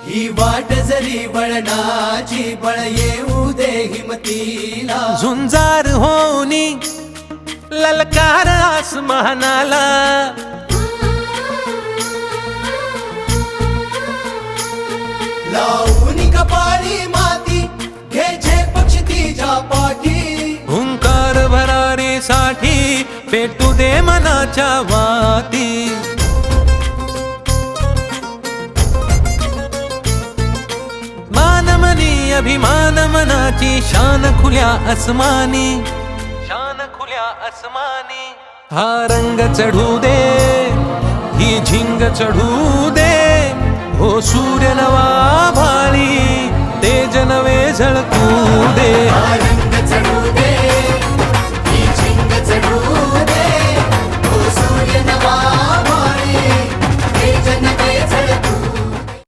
ही वाट जरी वळणाची बळ येऊ दे हिमतीला झुंजार होनी ललकार आसमानाला लावून कपाळी माती घे पक्षी तिच्या पाठी हुंकार भरारीसाठी पेटू दे मनाच्या वाती मानमनी अभिमान मनाची शान खुल्या आसमानी शान खुल्या आसमानी हा रंग चढू दे ही झिंग चढू दे हो सूर्य नवा भाळी तेज नवे झळकू दे